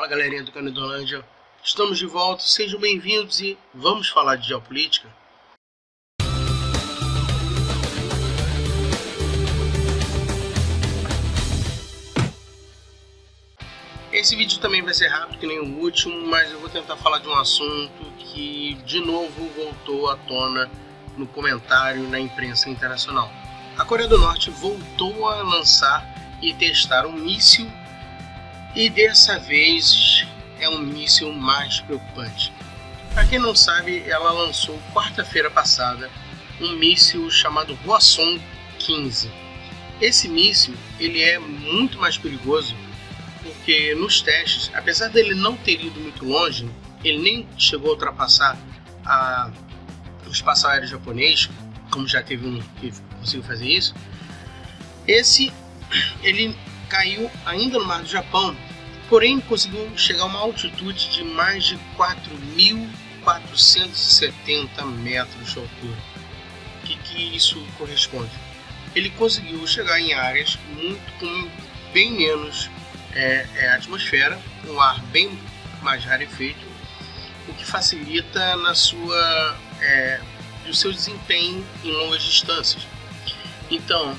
Fala galerinha do Canidolândia, estamos de volta, sejam bem-vindos e vamos falar de geopolítica? Esse vídeo também vai ser rápido que nem o último, mas eu vou tentar falar de um assunto que de novo voltou à tona no comentário na imprensa internacional. A Coreia do Norte voltou a lançar e testar um míssil e dessa vez é um míssil mais preocupante. Para quem não sabe, ela lançou quarta-feira passada um míssil chamado Hwasong-15. Esse míssil ele é muito mais perigoso porque nos testes, apesar dele não ter ido muito longe, ele nem chegou a ultrapassar o espaço aéreo japonês, como já teve um que conseguiu fazer isso. Ele caiu ainda no mar do Japão, porém conseguiu chegar a uma altitude de mais de 4.470 metros de altura. O que isso corresponde? Ele conseguiu chegar em áreas com bem menos atmosfera, um ar bem mais rarefeito, o que facilita o seu desempenho em longas distâncias. Então,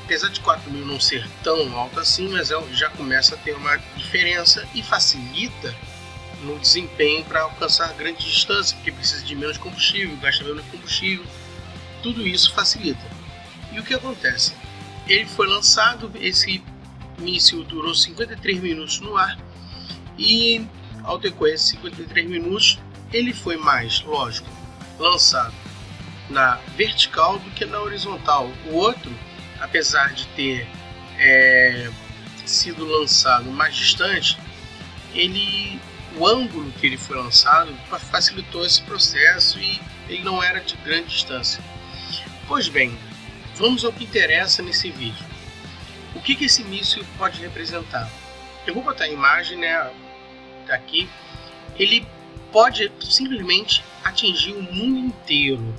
apesar de 4.000 não ser tão alto assim, mas já começa a ter uma diferença e facilita no desempenho para alcançar grandes distâncias, porque precisa de menos combustível, gasta menos combustível, tudo isso facilita. E o que acontece? Ele foi lançado, esse míssil durou 53 minutos no ar e ao decorrer de 53 minutos ele foi mais, lógico, lançado na vertical do que na horizontal. O outro, apesar de ter sido lançado mais distante, o ângulo que ele foi lançado facilitou esse processo e ele não era de grande distância. Pois bem, vamos ao que interessa nesse vídeo. O que esse míssil pode representar? Eu vou botar a imagem, aqui. Ele pode simplesmente atingir o mundo inteiro.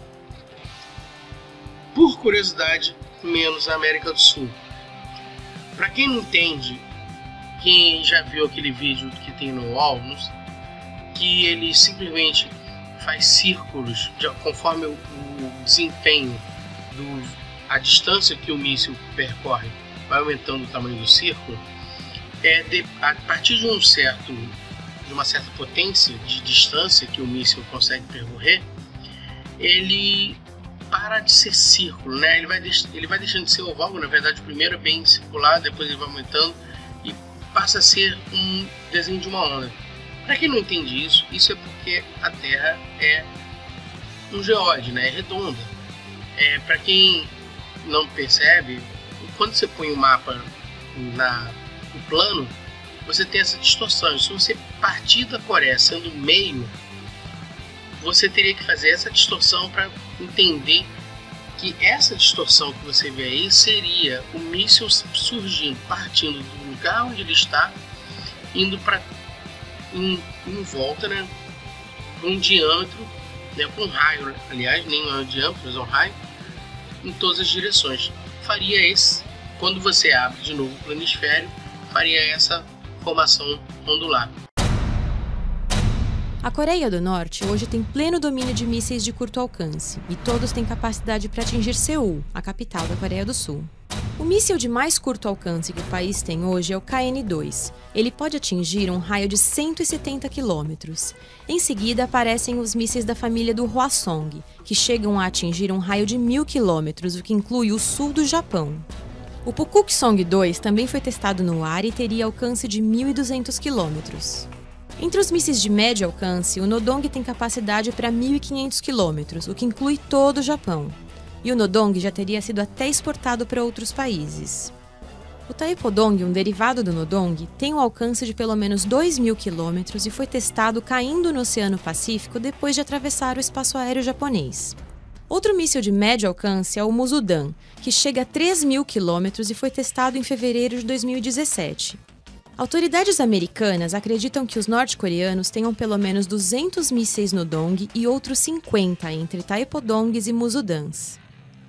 Por curiosidade, menos a América do Sul. Para quem não entende, quem já viu aquele vídeo que tem no UOL, que ele simplesmente faz círculos conforme o desempenho, a distância que o míssil percorre, vai aumentando o tamanho do círculo, a partir de uma certa potência de distância que o míssil consegue percorrer, ele para de ser círculo, ele vai deixando de ser oval. Na verdade, o primeiro é bem circular, depois ele vai aumentando e passa a ser um desenho de uma onda. Para quem não entende isso é porque a Terra é um geóide, é redonda. Para quem não percebe, quando você põe o mapa no plano, você tem essa distorção. Se você partir da Coreia sendo meio, você teria que fazer essa distorção para entender que essa distorção que você vê aí seria o míssil surgindo, partindo do lugar onde ele está, indo em volta, um diâmetro, com um raio, aliás, nem um diâmetro, mas um raio, em todas as direções. Quando você abre de novo o planisfério, faria essa formação ondular. A Coreia do Norte hoje tem pleno domínio de mísseis de curto alcance e todos têm capacidade para atingir Seul, a capital da Coreia do Sul. O míssil de mais curto alcance que o país tem hoje é o KN-2. Ele pode atingir um raio de 170 quilômetros. Em seguida aparecem os mísseis da família do Hwasong, que chegam a atingir um raio de 1.000 quilômetros, o que inclui o sul do Japão. O Pukguksong-2 também foi testado no ar e teria alcance de 1.200 quilômetros. Entre os mísseis de médio alcance, o Nodong tem capacidade para 1.500 quilômetros, o que inclui todo o Japão. E o Nodong já teria sido até exportado para outros países. O Taepodong, um derivado do Nodong, tem um alcance de pelo menos 2.000 quilômetros e foi testado caindo no Oceano Pacífico depois de atravessar o espaço aéreo japonês. Outro míssil de médio alcance é o Musudan, que chega a 3.000 quilômetros e foi testado em fevereiro de 2017. Autoridades americanas acreditam que os norte-coreanos tenham pelo menos 200 mísseis Nodong e outros 50 entre Taepodongs e Musudans.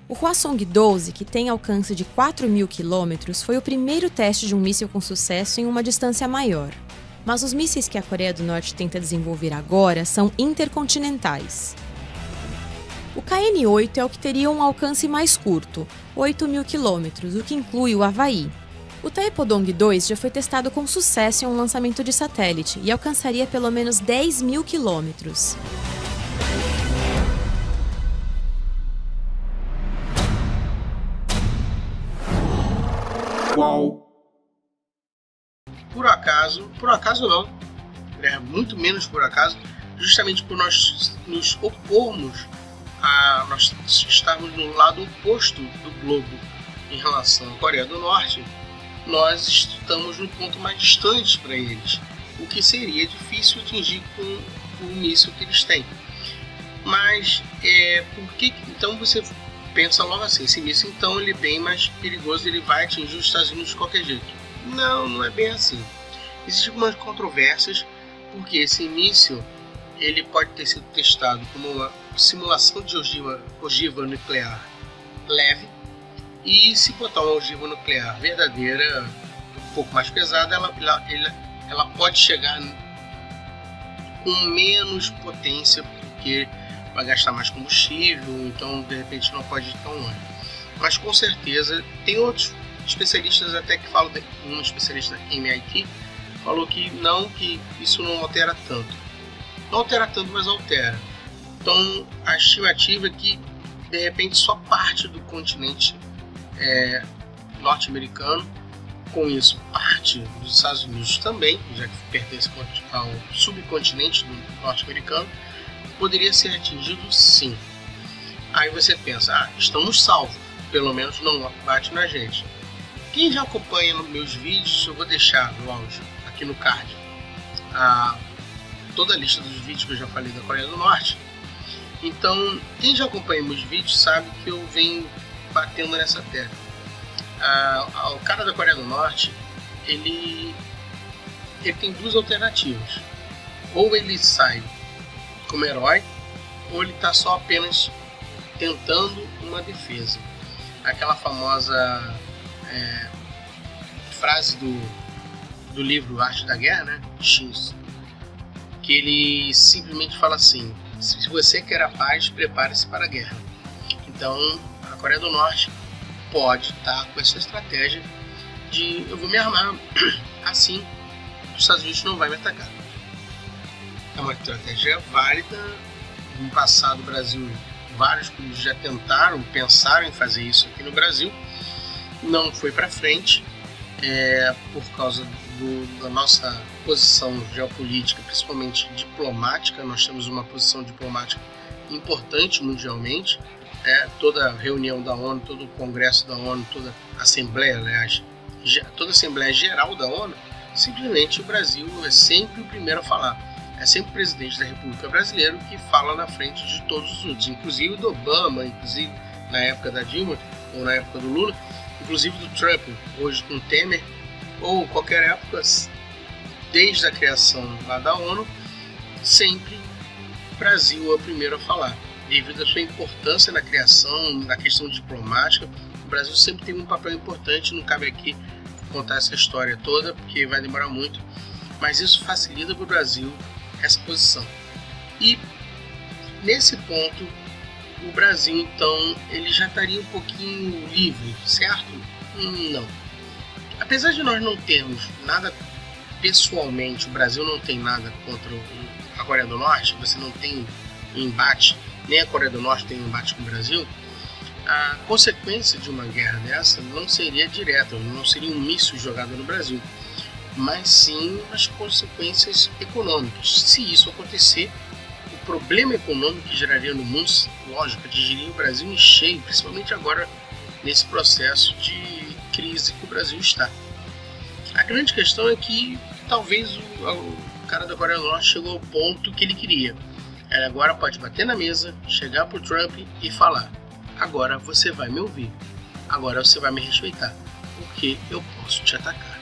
O Hwasong-12, que tem alcance de 4.000 quilômetros, foi o primeiro teste de um míssil com sucesso em uma distância maior. Mas os mísseis que a Coreia do Norte tenta desenvolver agora são intercontinentais. O KN-8 é o que teria um alcance mais curto, 8.000 quilômetros, o que inclui o Havaí. O Taepodong-2 já foi testado com sucesso em um lançamento de satélite e alcançaria pelo menos 10.000 quilômetros. Por acaso não, muito menos por acaso, justamente por nós nos opormos nós estarmos no lado oposto do globo em relação à Coreia do Norte, nós estamos no ponto mais distante para eles, o que seria difícil atingir com o míssil que eles têm. Mas por que então você pensa logo assim, esse míssil então ele é bem mais perigoso, ele vai atingir os Estados Unidos de qualquer jeito? Não é bem assim. Existem algumas controvérsias, porque esse míssil ele pode ter sido testado como uma simulação de ogiva nuclear leve, e se botar uma ogiva nuclear verdadeira, um pouco mais pesada, ela pode chegar com menos potência, porque vai gastar mais combustível, então de repente não pode ir tão longe. Mas com certeza tem outros especialistas até que falam, um especialista da MIT falou que isso não altera tanto. Não altera tanto, mas altera. Então a estimativa é que de repente só parte do continente norte-americano, com isso parte dos Estados Unidos também, já que pertence ao subcontinente do norte-americano, poderia ser atingido sim. Aí você pensa, estamos salvos, pelo menos não bate na gente. Quem já acompanha nos meus vídeos, eu vou deixar no áudio, aqui no card, toda a lista dos vídeos que eu já falei da Coreia do Norte. Então, quem já acompanha meus vídeos sabe que eu venho batendo nessa tecla. O cara da Coreia do Norte, ele tem duas alternativas. Ou ele sai como herói, ou ele está só apenas tentando uma defesa. Aquela famosa frase do livro Arte da Guerra, né? X, que ele simplesmente fala assim: se você quer a paz, prepare-se para a guerra. Então a Coreia do Norte pode estar com essa estratégia de eu vou me armar, assim os Estados Unidos não vai me atacar. É uma estratégia válida. No passado, o Brasil, vários países já pensaram em fazer isso aqui no Brasil, não foi para frente, por causa da nossa posição geopolítica, principalmente diplomática. Nós temos uma posição diplomática importante mundialmente. Toda reunião da ONU, todo o congresso da ONU, toda a Assembleia, aliás, toda a Assembleia Geral da ONU, simplesmente o Brasil é sempre o primeiro a falar. É sempre o presidente da República Brasileira que fala na frente de todos os outros, inclusive do Obama, inclusive na época da Dilma, ou na época do Lula, inclusive do Trump, hoje com o Temer, ou qualquer época, desde a criação lá da ONU, sempre o Brasil é o primeiro a falar. Devido à sua importância na criação, na questão diplomática, o Brasil sempre tem um papel importante. Não cabe aqui contar essa história toda, porque vai demorar muito, mas isso facilita para o Brasil essa posição. E nesse ponto, o Brasil então ele já estaria um pouquinho livre, certo? Não. Apesar de nós não termos nada pessoalmente, o Brasil não tem nada contra a Coreia do Norte, você não tem um embate, nem a Coreia do Norte tem um embate com o Brasil, a consequência de uma guerra dessa não seria direta, não seria um míssil jogado no Brasil, mas sim as consequências econômicas. Se isso acontecer, o problema econômico que geraria no mundo, lógico, atingiria o Brasil em cheio, principalmente agora nesse processo de crise que o Brasil está. A grande questão é que talvez o cara da Coreia do Norte chegou ao ponto que ele queria. Ele agora pode bater na mesa, chegar para o Trump e falar: agora você vai me ouvir, agora você vai me respeitar, porque eu posso te atacar.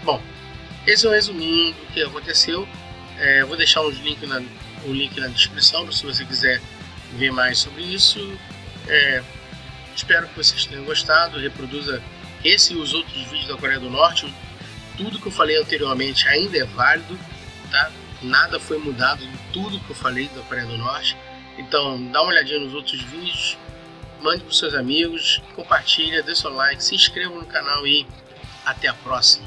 Bom, esse é um resuminho do que aconteceu. Vou deixar o link na descrição se você quiser ver mais sobre isso. Espero que vocês tenham gostado. Reproduza esse e os outros vídeos da Coreia do Norte. Tudo que eu falei anteriormente ainda é válido, tá? Nada foi mudado de tudo que eu falei da Coreia do Norte. Então dá uma olhadinha nos outros vídeos, mande para os seus amigos, compartilha, dê seu like, se inscreva no canal e até a próxima.